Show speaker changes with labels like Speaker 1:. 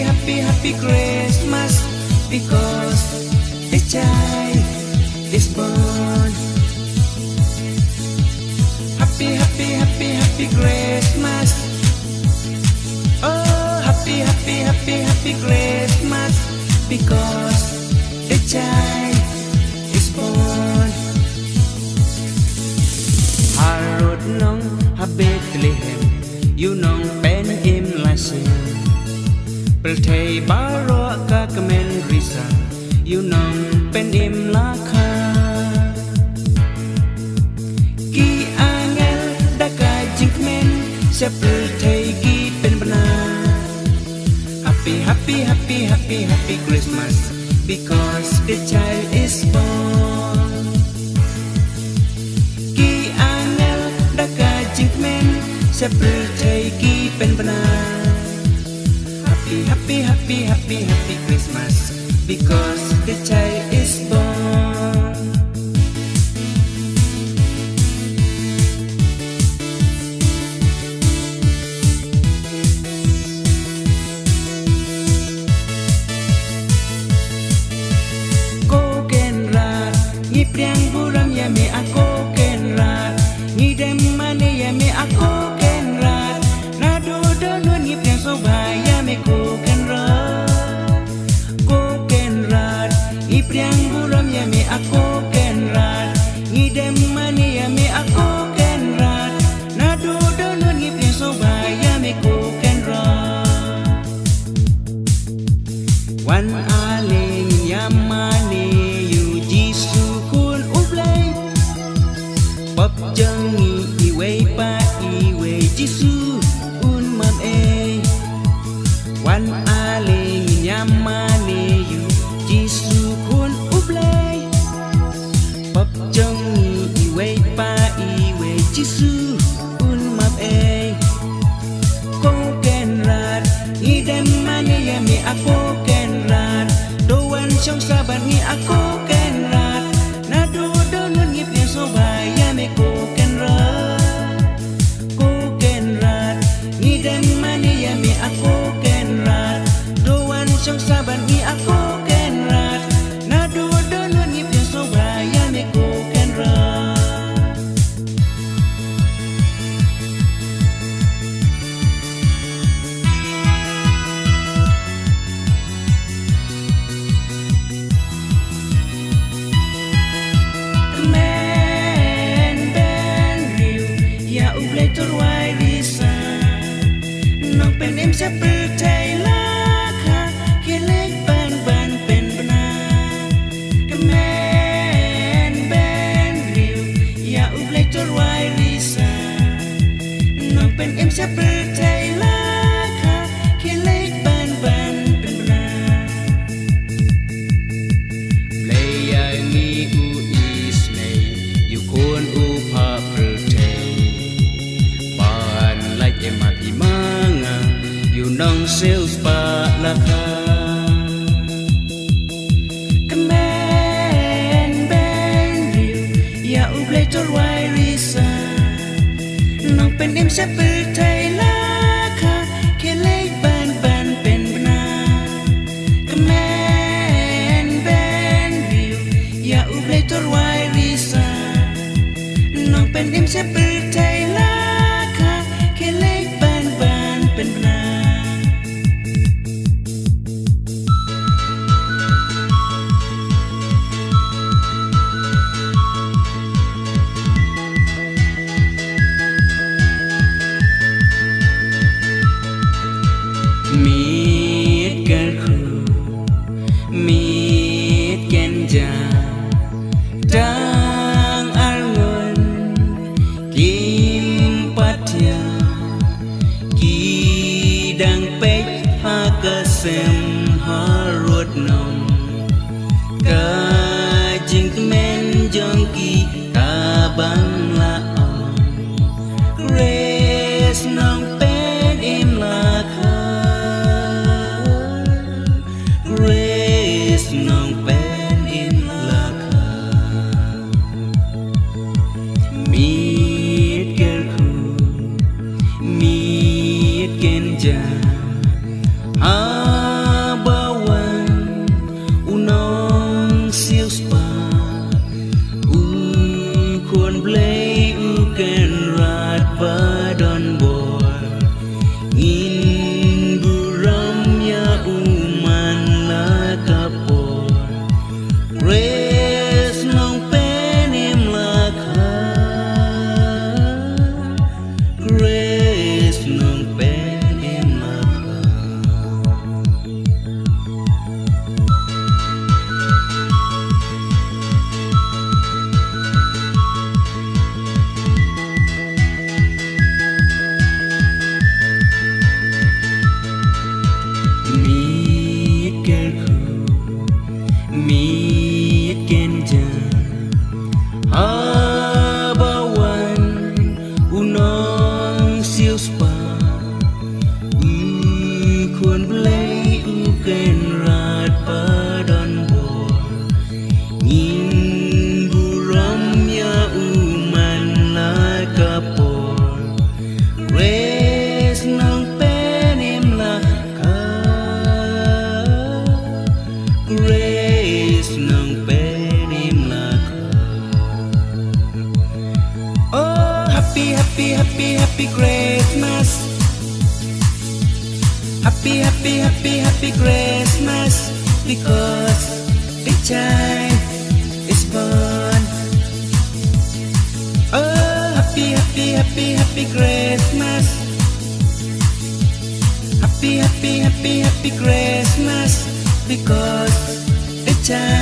Speaker 1: happy Christmas because the child is born. Happy Christmas. Oh, happy Christmas because the child is born. Harod nong ha Bethlehem, you nong pen im la sin. Pelthei baro ka kamen risa, you nong pen im la kha. Ki angel da ka jinkmen, se pelthei ki pen bana. Happy Christmas because the child is born. Ki angel da ka jinkmen, se pelthei ki pen bana. Happy Christmas because the child is born. Cô ken rat ngi priang buram ya me ako ken rat ngi dem mane ya me ako ken rat na do do no ngi priang so ba ya me ko Priang buram ya me ako ken rat ngidem mani ya me ako ken rat na do do non ngi priang so ba ya me ko ken rat wan aling ya mani yu jisu kun ublay pop jang i wei pa i wei jisu un mam e wan aling ya mani yu jisu Jisu un map e ko ken rat idem mane ya mi ako ken rat doan trong sa ban ni ako ken rat na do do nun ngip ya so ba ya me ko ken rat idem mane ya mi ako ken rat doan trong sa ban ni ako ken rat na do do nun ngip ya so ba ya me ko ken rat Terwai risa nong pen em se pelthei la kha kelek ban ban pen bana kemen ben riu ya ublek terwai risa nong pen em se pelthei la kha kelek ban ban pen bana playa ngi u ismei you kon u pa emat imanga you nong sales pa laka kemen ben riu ya ublay torwai risa nong pen em se pelthei la kha kelek ban ban pen bana kemen ben riu ya ublay torwai risa nong pen em se pelthei la kelek ban ban pen bana miết ken khu miết ken ja dang alngon kim patya dang pek ha kasem ha ruột nong ka jing men jong ki ta bang la on grace nong pen im la kha grace nong pen im la kha miết ken khu miết ken ja buồn lấy u kèn rạt ba đòn bồ nhìn bu rom ya u man la kapo res nang penim la ka res nang penim la ka oh happy happy happy happy Christmas happy happy happy happy Christmas because the child is born oh happy happy happy happy Christmas happy happy happy happy Christmas because the child